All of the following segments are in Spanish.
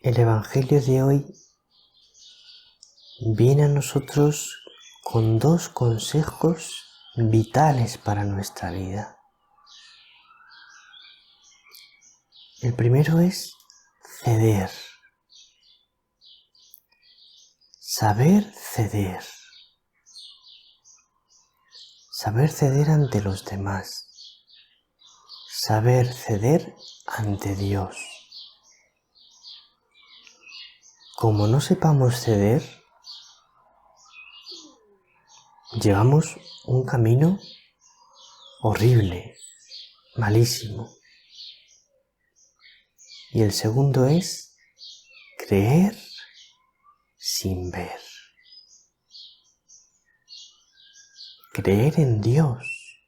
El Evangelio de hoy viene a nosotros con dos consejos vitales para nuestra vida. El primero es ceder, saber ceder ante los demás, saber ceder ante Dios. Como no sepamos ceder, llevamos un camino horrible, malísimo. Y el segundo es creer sin ver. Creer en Dios,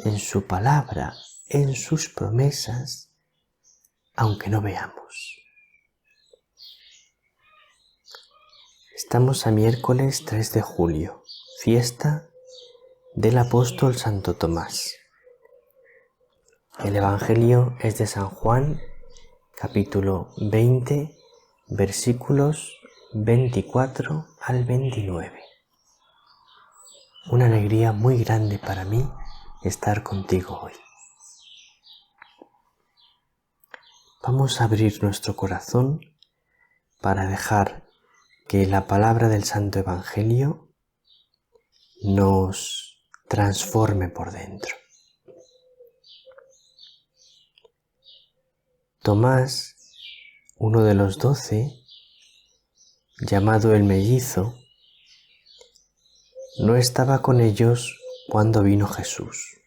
en su palabra, en sus promesas, aunque no veamos. Estamos a miércoles 3 de julio, fiesta del apóstol Santo Tomás. El Evangelio es de San Juan, capítulo 20, versículos 24 al 29. Una alegría muy grande para mí estar contigo hoy. Vamos a abrir nuestro corazón para dejar que la palabra del Santo Evangelio nos transforme por dentro. Tomás, uno de los 12, llamado el mellizo, no estaba con ellos cuando vino Jesús.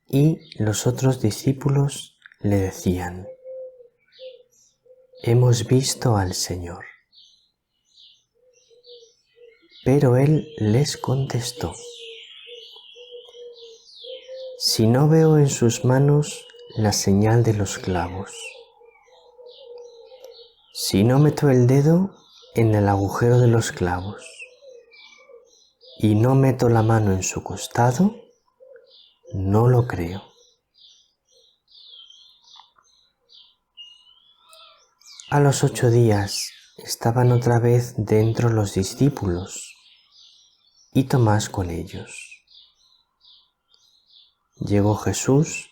Y los otros discípulos le decían: «Hemos visto al Señor». Pero él les contestó: «Si no veo en sus manos la señal de los clavos, si no meto el dedo en el agujero de los clavos y no meto la mano en su costado, no lo creo». A los 8 días estaban otra vez dentro los discípulos y Tomás con ellos. Llegó Jesús,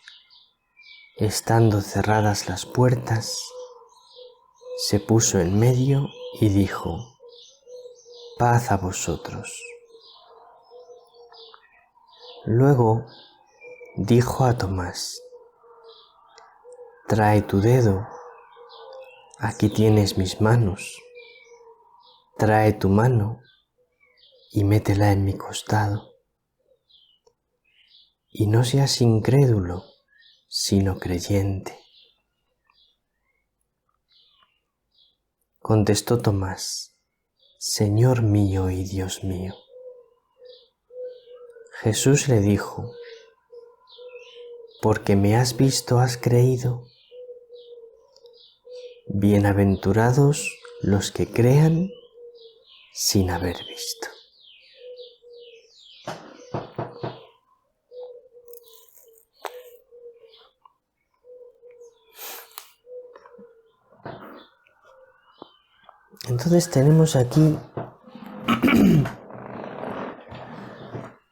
estando cerradas las puertas, se puso en medio y dijo: «Paz a vosotros». Luego dijo a Tomás: «Trae tu dedo, aquí tienes mis manos, trae tu mano y métela en mi costado, y no seas incrédulo, sino creyente». Contestó Tomás: «Señor mío y Dios mío». Jesús le dijo: «Porque me has visto, has creído. Bienaventurados los que crean sin haber visto». Entonces tenemos aquí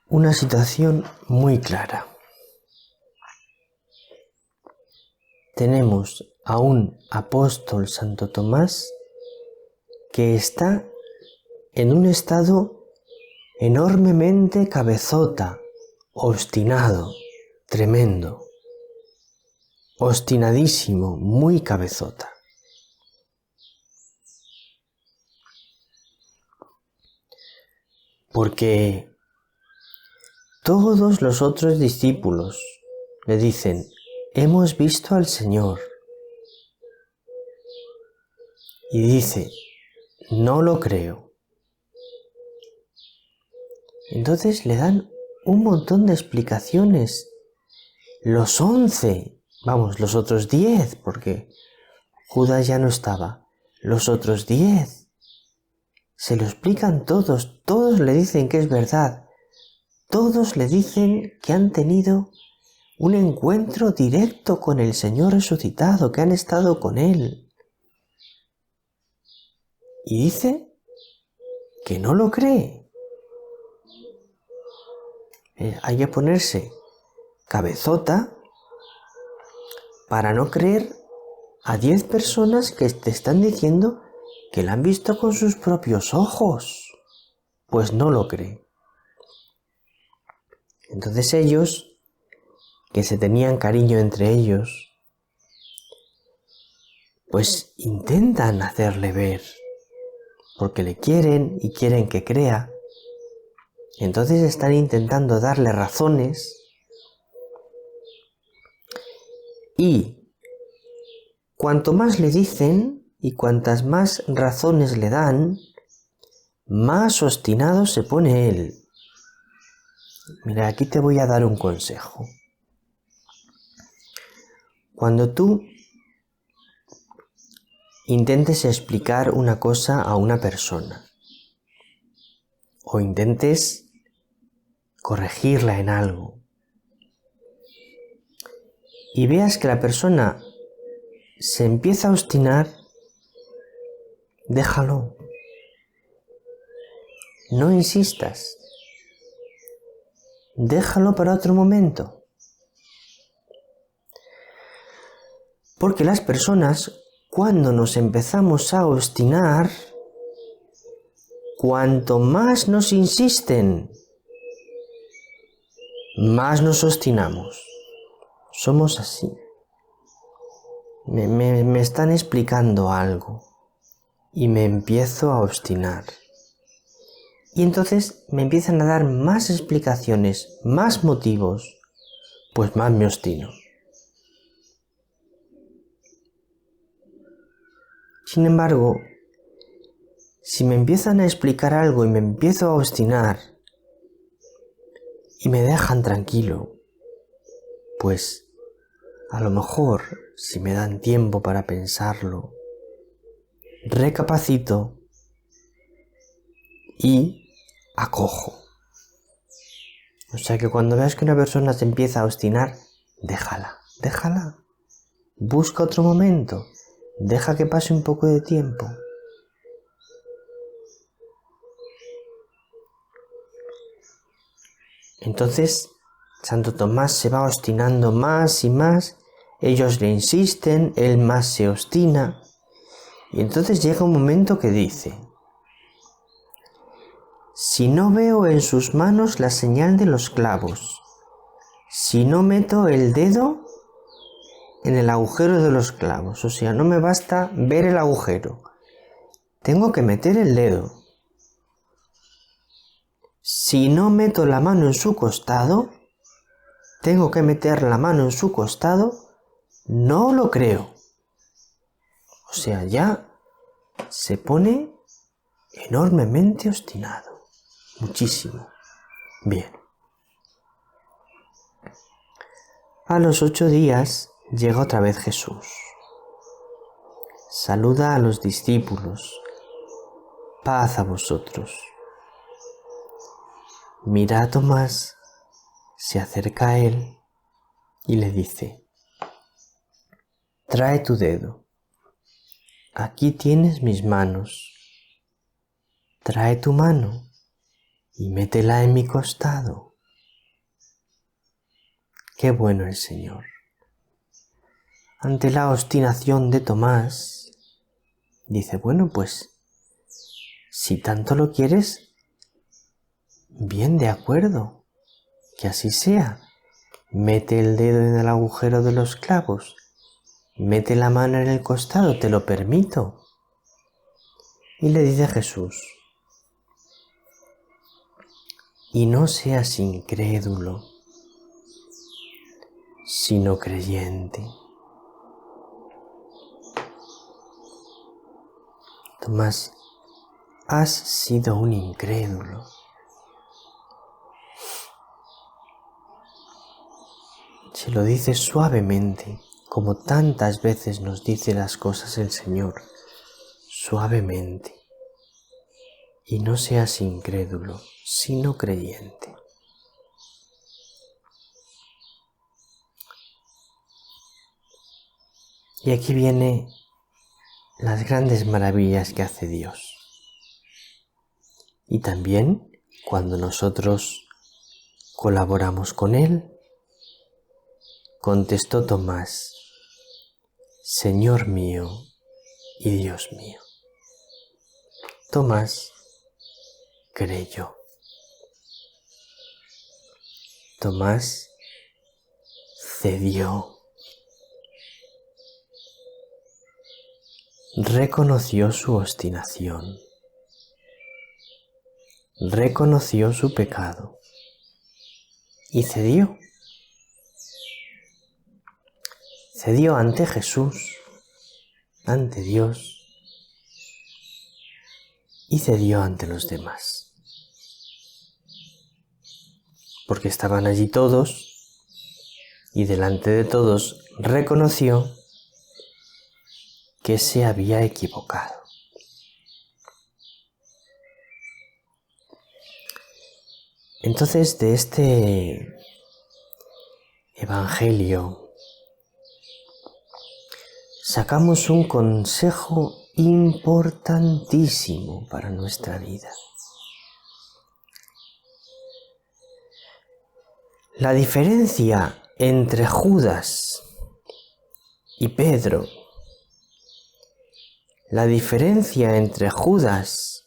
una situación muy clara. Tenemos a un apóstol, Santo Tomás, que está en un estado enormemente cabezota, obstinado, tremendo, obstinadísimo, muy cabezota. Porque todos los otros discípulos le dicen: «Hemos visto al Señor». Y dice: «No lo creo». Entonces le dan un montón de explicaciones. Los 11, los otros 10, porque Judas ya no estaba. Los otros 10. Se lo explican todos. Todos le dicen que es verdad. Todos le dicen que han tenido un encuentro directo con el Señor resucitado, que han estado con Él. Y dice que no lo cree. Hay que ponerse cabezota para no creer a 10 personas que te están diciendo que la han visto con sus propios ojos. Pues no lo cree. Entonces ellos, que se tenían cariño entre ellos, pues intentan hacerle ver, porque le quieren y quieren que crea. Entonces están intentando darle razones y cuanto más le dicen y cuantas más razones le dan, más obstinado se pone él. Mira, aquí te voy a dar un consejo. Cuando tú intentes explicar una cosa a una persona o intentes corregirla en algo y veas que la persona se empieza a obstinar, déjalo. No insistas. Déjalo para otro momento. Porque las personas, cuando nos empezamos a obstinar, cuanto más nos insisten, más nos obstinamos. Somos así. Me están explicando algo y me empiezo a obstinar. Y entonces me empiezan a dar más explicaciones, más motivos, pues más me obstino. Sin embargo, si me empiezan a explicar algo y me empiezo a obstinar y me dejan tranquilo, pues a lo mejor, si me dan tiempo para pensarlo, recapacito y acojo. O sea que cuando veas que una persona se empieza a obstinar, déjala. Busca otro momento. Deja que pase un poco de tiempo. Entonces, Santo Tomás se va obstinando más y más. Ellos le insisten, él más se obstina. Y entonces llega un momento que dice: si no veo en sus manos la señal de los clavos, si no meto el dedo en el agujero de los clavos, o sea, no me basta ver el agujero, tengo que meter el dedo. Si no meto la mano en su costado, tengo que meter la mano en su costado, no lo creo. O sea, ya se pone enormemente obstinado. Muchísimo. Bien. A los 8 días llega otra vez Jesús. Saluda a los discípulos. Paz a vosotros. Mira a Tomás, se acerca a él y le dice: trae tu dedo. Aquí tienes mis manos. Trae tu mano y métela en mi costado. Qué bueno el Señor. Ante la obstinación de Tomás, dice: bueno, pues, si tanto lo quieres, bien, de acuerdo, que así sea. Mete el dedo en el agujero de los clavos, mete la mano en el costado, te lo permito. Y le dice Jesús: y no seas incrédulo, sino creyente. Tomás, has sido un incrédulo. Se lo dice suavemente, como tantas veces nos dice las cosas el Señor, suavemente. Y no seas incrédulo, sino creyente. Y aquí vienen las grandes maravillas que hace Dios. Y también cuando nosotros colaboramos con Él, contestó Tomás: Señor mío y Dios mío. Tomás creyó. Tomás cedió. Reconoció su obstinación. Reconoció su pecado. Y cedió. Cedió ante Jesús, ante Dios, y cedió ante los demás. Porque estaban allí todos, y delante de todos reconoció que se había equivocado. Entonces, de este Evangelio sacamos un consejo importantísimo para nuestra vida. La diferencia entre Judas y Pedro, la diferencia entre Judas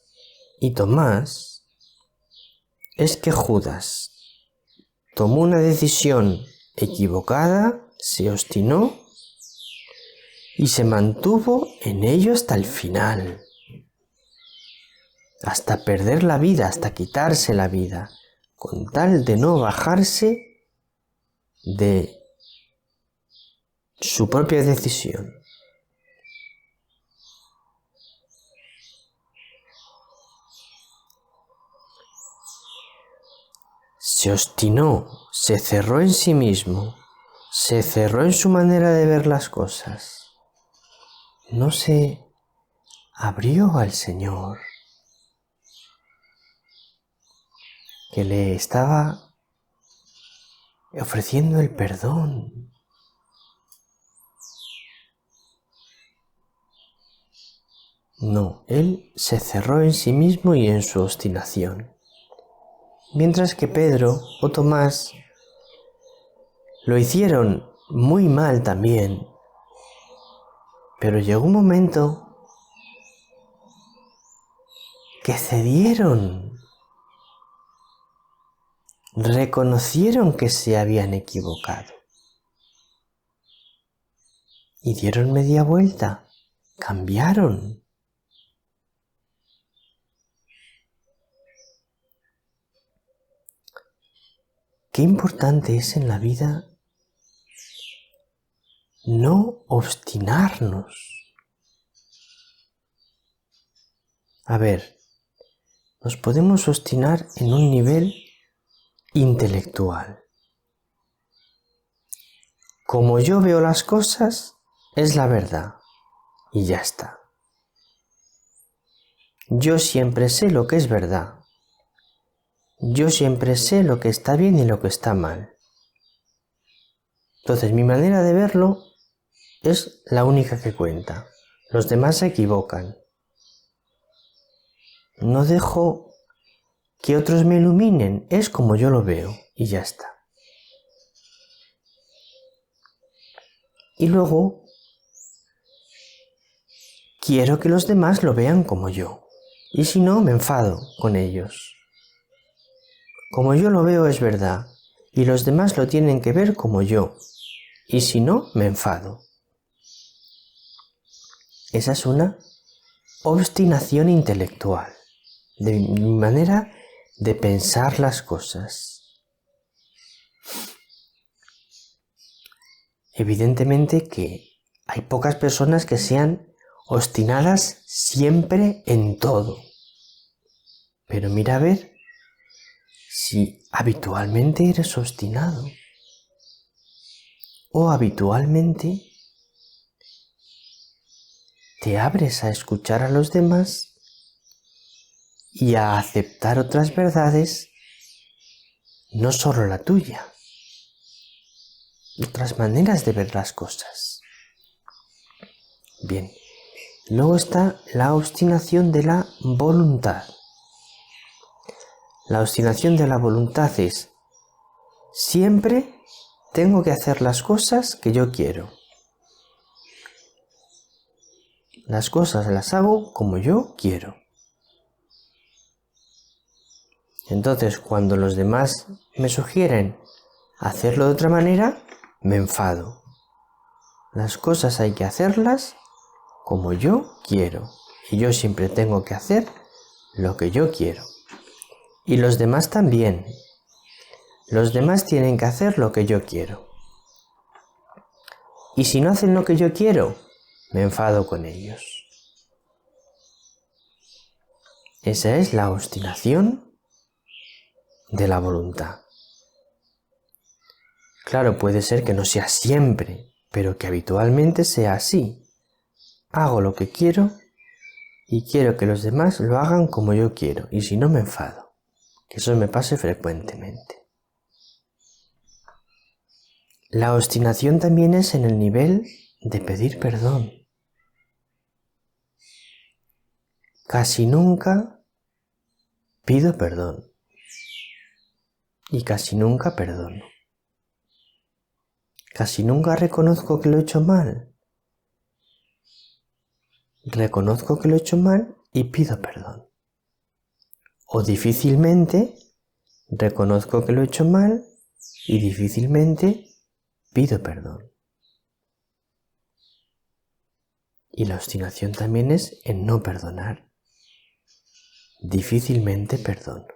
y Tomás, es que Judas tomó una decisión equivocada, se obstinó y se mantuvo en ello hasta el final, hasta perder la vida, hasta quitarse la vida, con tal de no bajarse de su propia decisión. Se obstinó, se cerró en sí mismo, se cerró en su manera de ver las cosas. No se abrió al Señor, que le estaba ofreciendo el perdón. No, él se cerró en sí mismo y en su obstinación. Mientras que Pedro o Tomás lo hicieron muy mal también, pero llegó un momento que cedieron, reconocieron que se habían equivocado y dieron media vuelta, cambiaron. Qué importante es en la vida no obstinarnos. A ver, nos podemos obstinar en un nivel intelectual. Como yo veo las cosas, es la verdad y ya está. Yo siempre sé lo que es verdad. Yo siempre sé lo que está bien y lo que está mal. Entonces mi manera de verlo es la única que cuenta. Los demás se equivocan. No dejo que otros me iluminen, es como yo lo veo y ya está. Y luego quiero que los demás lo vean como yo. Y si no, me enfado con ellos. Como yo lo veo es verdad, y los demás lo tienen que ver como yo. Y si no, me enfado. Esa es una obstinación intelectual, de mi manera de pensar las cosas. Evidentemente que hay pocas personas que sean obstinadas siempre en todo. Pero mira a ver si habitualmente eres obstinado o habitualmente te abres a escuchar a los demás y a aceptar otras verdades, no solo la tuya, otras maneras de ver las cosas. Bien. Luego está la obstinación de la voluntad. La obstinación de la voluntad es: siempre tengo que hacer las cosas que yo quiero. Las cosas las hago como yo quiero. Entonces, cuando los demás me sugieren hacerlo de otra manera, me enfado. Las cosas hay que hacerlas como yo quiero. Y yo siempre tengo que hacer lo que yo quiero. Y los demás también. Los demás tienen que hacer lo que yo quiero. Y si no hacen lo que yo quiero, me enfado con ellos. Esa es la obstinación de la voluntad. Claro, puede ser que no sea siempre, pero que habitualmente sea así. Hago lo que quiero y quiero que los demás lo hagan como yo quiero, y si no me enfado. Que eso me pase frecuentemente. La obstinación también es en el nivel de pedir perdón. Casi nunca pido perdón y casi nunca perdono. Casi nunca reconozco que lo he hecho mal. Reconozco que lo he hecho mal y pido perdón. O difícilmente reconozco que lo he hecho mal y difícilmente pido perdón. Y la obstinación también es en no perdonar. Difícilmente perdono.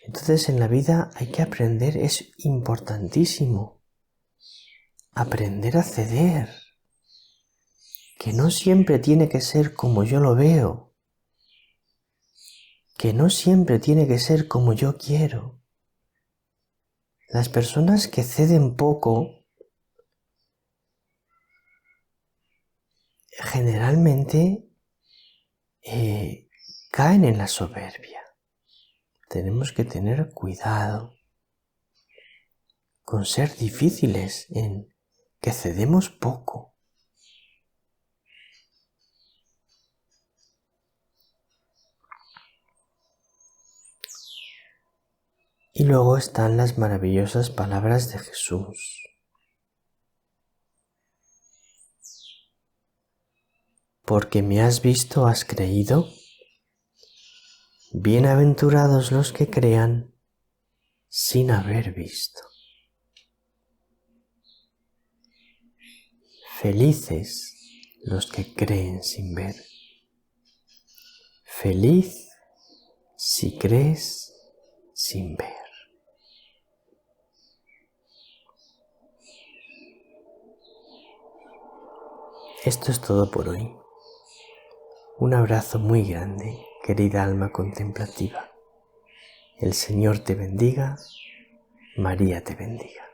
Entonces en la vida hay que aprender, es importantísimo, aprender a ceder, que no siempre tiene que ser como yo lo veo, que no siempre tiene que ser como yo quiero. Las personas que ceden poco generalmente caen en la soberbia. Tenemos que tener cuidado con ser difíciles, en que cedemos poco. Y luego están las maravillosas palabras de Jesús. Porque me has visto, has creído. Bienaventurados los que crean sin haber visto. Felices los que creen sin ver. Feliz si crees sin ver. Esto es todo por hoy. Un abrazo muy grande, querida alma contemplativa. El Señor te bendiga, María te bendiga.